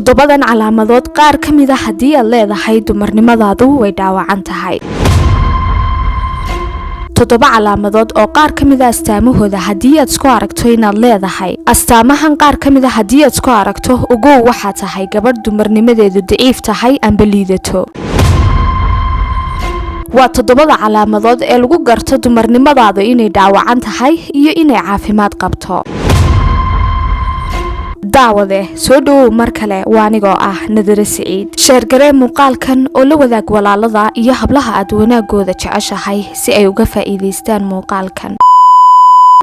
toddobadan calaamadood qaar ka mid ah haddii aad leedahay dumarnimadaadu way dhaawacan tahay. toddoba calaamadood oo qaar ka mid ah astaamahooda haddii aad isku aragto inaad leedahay. astaamahan qaar ka mid ah haddii aad isku aragto ogow waxaa tahay gabadh dumarnimadeedu daciif tahay amba liidato. waa toddobada calaamadood ee lagu garto dumarnimadaada inay dhaawacan tahay iyo inay caafimaad qabto. daawade soo dhawow mar kale waa anigoo ah Nadira Saciid. sheergaree muuqaalkan oo la wadaag walaalada iyo hablaha aad wanaagooda jeceshahay si ay uga faa'iideystaan muuqaalkan.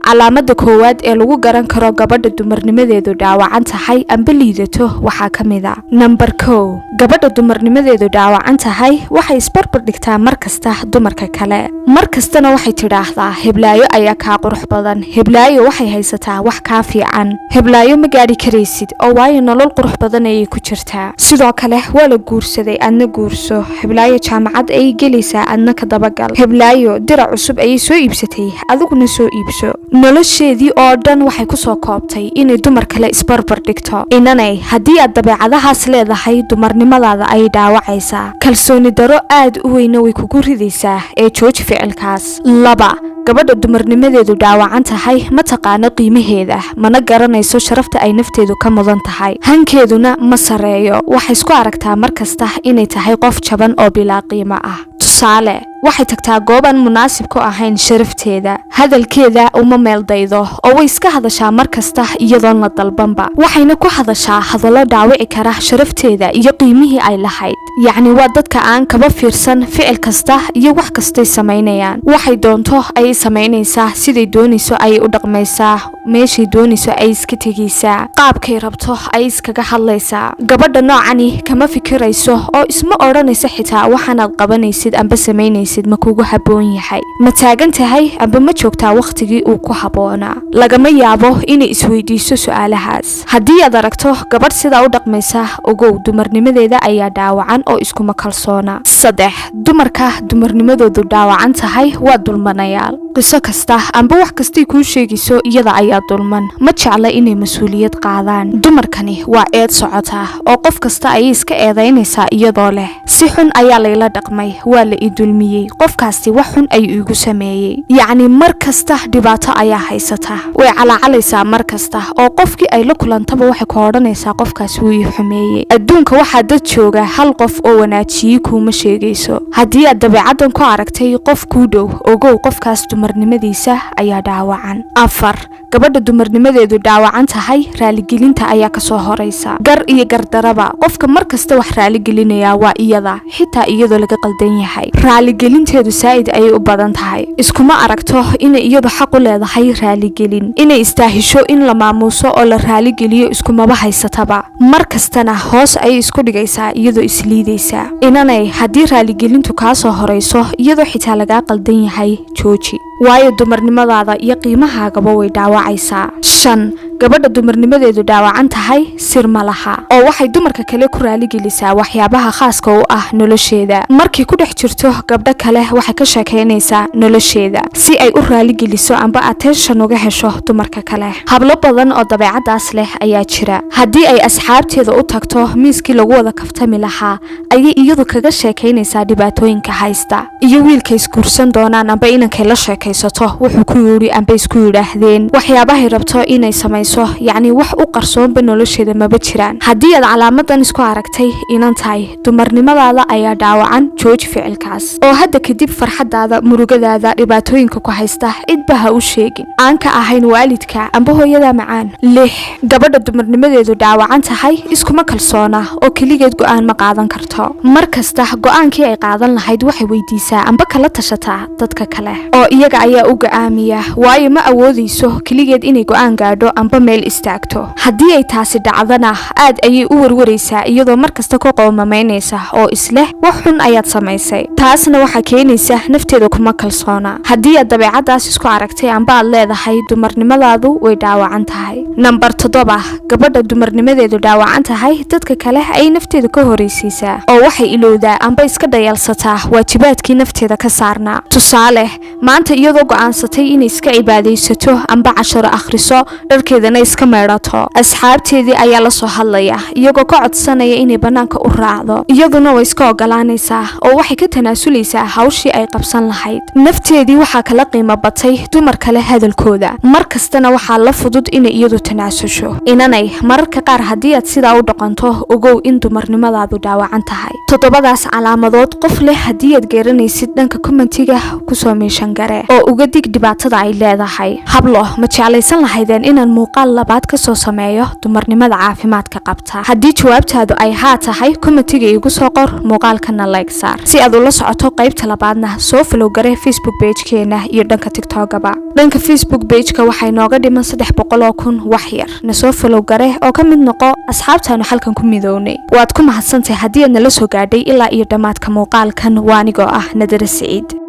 calaamada koowaad ee lagu garan karo gabadha dumarnimadeedu dhaawacan tahay amba liidato waxaa ka mid ah number 1 gabadha dumarnimadeedu dhaawacan tahay waxay isbarbar dhigtaa markasta dumarka kale. markastana waxay tidhaahdaa heblaayo ayaa kaa qurux badan, heblaayo waxay haysataa wax kaa fiican, heblaayo ma gaadhi karaysid oo waayo nolol qurux badan ayay ku jirtaa. sidoo kale waa la guursaday adna guurso, heblaayo jaamacad ayay gelaysaa adna ka dabagal, heblaayo dirac cusub ayay soo iibsatay adiguna soo iibso. nolosheedii oo dhan waxay ku soo koobtay inay dumar kale isbarbar dhigto. inanay haddii aad dabeecadahaas leedahay dumarnimadaada ay dhaawacaysaa, kalsooni daro aad u weyna way kugu ridaysaa ee jooji ficilkaas. 2 gabadha dumarnimadeedu dhaawacan tahay ma taqaano qiimaheeda, mana garanayso sharafta ay nafteedu ka mudan tahay, hankeeduna ma sareeyo. waxay isku aragtaa markasta inay tahay qof jaban oo bilaa qiimo ah. tusaale waxay tagtaa gooban munaasib ku ahayn sharafteeda, hadalkeeda uma meeldaydo oo way iska hadashaa markasta iyadoon la dalbanba, waxayna ku hadashaa hadallo dhaawici kara sharafteeda iyo qiimihii ay lahayd. yacni waa dadka aan kaba fiirsan ficil kasta iyo wax kastay samaynayaan. waxay doonto ayay samaynaysaa, siday doonayso ayay u dhaqmaysaa, meeshay doonayso ayay iska tegaysaa, qaabkay rabto ayay iskaga hadlaysaa. gabadha noocani kama fikirayso oo isma odhanayso xitaa waxaanaad qabanaysid amba samaynaysid ma kugu haboon yahay, ma taagan tahay amba ma joogtaa waqtigii uu ku haboonaa. lagama yaabo inay isweydiiso su'aalahaas. haddii aad aragto gabadh sidaa u dhaqmaysa ogow dumarnimadeeda ayaa dhaawacan oo iskuma kalsoona. 3 dumarka dumarnimadoodu dhaawacan tahay waa dulmanayaal. qiso kasta amba wax kastay kuu sheegayso iyada ayaa dulman, ma jecla inay mas-uuliyad qaadaan. dumarkani waa eed socota oo qof kasta ayay iska eedaynaysaa iyadoo leh si xun ayaa layla dhaqmay, waa la i dulmiyey, qofkaasi wax xun ayuu igu sameeyey. yacni mar kasta dhibaato ayaa haysata, way calaacalaysaa mar kasta oo qofkii ay la kulantaba waxay ku odhanaysaa qofkaasi wuu ii xumeeyey. adduunka waxaa dad jooga hal qof oo wanaajiyey kuuma sheegayso. haddii aad dabeecadan ku aragtay qof kuu dhow ogow qofkaas dumarnimadiisa ayaa dhaawacan. 4 gabadha dumarnimadeedu dhaawacan tahay raaligelinta ayaa kasoo horaysa. gar iyo gardaraba qofka mar kasta wax raaligelinaya waa iyada, xitaa iyadoo laga qaldan yahay. raaligelinteedu saa'id ayay u badan tahay, iskuma aragto inay iyadu xaq u leedahay raaligelin, inay istaahisho in la maamuuso oo la raaligeliyo iskumaba haysataba. mar kastana hoos ayay isku dhigaysaa iyadoo isliidaysaa. inanay haddii raaligelintu kaa soo horayso iyadoo xitaa lagaa qaldan yahay jooji, waayo dumarnimadaada iyo qiimahaagaba way dhaawacaysaa. 5 gabadha dumarnimadeedu dhaawacan tahay sir ma laha oo waxay dumarka kale ku raaligelisaa waxyaabaha khaaska u ah nolosheeda. markay ku dhex jirto gabdho kale waxay ka sheekaynaysaa nolosheeda si ay u raaligeliso amba attention uga hesho dumarka kale. hablo badan oo dabeecadaas leh ayaa jira. haddii ay asxaabteeda u tagto miiskii lagu wada kaftami lahaa ayay iyadu kaga sheekaynaysaa dhibaatooyinka haysta iyo wiilka isguursan doonaan amba inankay la sheekaysato wuxuu ku yidhi amba isku yidhaahdeen waxyaabahay rabto inay samayso. yacni wax u qarsoonba nolosheeda maba jiraan. haddii aad calaamadan isku aragtay inan tahay dumarnimadaada ayaa dhaawacan jooji ficilkaas oo hadda kadib farxadaada, murugadaada, dhibaatooyinka ku haysta cidba ha u sheegin, aan ka ahayn waalidka amba hooyada macaan. 6 gabadha dumarnimadeedu dhaawacan tahay iskuma kalsoona oo keligeed go'aan ma qaadan karto. mar kasta go'aankii ay qaadan lahayd waxay weydiisaa amba kala tashataa dadka kale oo iyaga ayaa u go'aamiya, waayo ma awoodayso keligeed inay go'aan gaadho amba meel istaagto. haddii ay taasi dhacdana aad ayay u warwaraysaa iyadoo mar kasta ku qoomamaynaysa oo isleh wax xun ayaad samaysay. taasna waxaa keenaysa nafteeda kuma kalsoona. haddii aad dabeecadaas isku aragtay amba aad leedahay dumarnimadaadu way dhaawacan tahay. number 7 gabadha dumarnimadeedu dhaawacan tahay dadka kale ay nafteeda ka horeysiisaa oo waxay ilowdaa amba iska dhayalsataa waajibaadkii nafteeda ka saarnaa. tusaale maanta iyadoo go'aansatay inay iska cibaadaysato amba casharo akhriso, dharkeeda dharkeedana iska meedhato. Asxaabteedii ayaa la soo hadlaya iyagoo ka codsanaya inay banaanka u raacdo. iyaduna way iska ogolaanaysaa oo waxay ka tanaasuleysaa hawshii ay qabsan lahayd. nafteedii waxaa kala qiimo batay dumar kale hadalkooda. markastana waxaa la fudud inay iyadu tanaasusho. inanay mararka qaar haddii aad sidaa u dhaqanto ogow in dumarnimadaadu dhaawacan tahay. toddobadaas calaamadood qof leh haddii aad garanaysid dhanka commentiga kusoo meeshan gare oo uga dig dhibaatada ay leedahay. hablo ma jeclaysan lahaydeen inaan muuqaal labaad ka soo sameeyo dumarnimada caafimaadka qabta? haddii jawaabtaadu ay haa tahay commentiga igu soo qor, muuqaalkana like saar si aad ula socoto qaybta labaadna soo follow gare Facebook page-keena iyo dhanka TikTok-gaba. dhanka Facebook page-ka waxay nooga dhiman 300,000 wax yar. na soo follow gare oo ka mid noqo asxaabtaanu halkan ku midownay. waad ku mahadsantahay haddii aad nala soo gaadhay ilaa iyo dhamaadka muuqaalkan. waanigoo ah Nadira Saciid.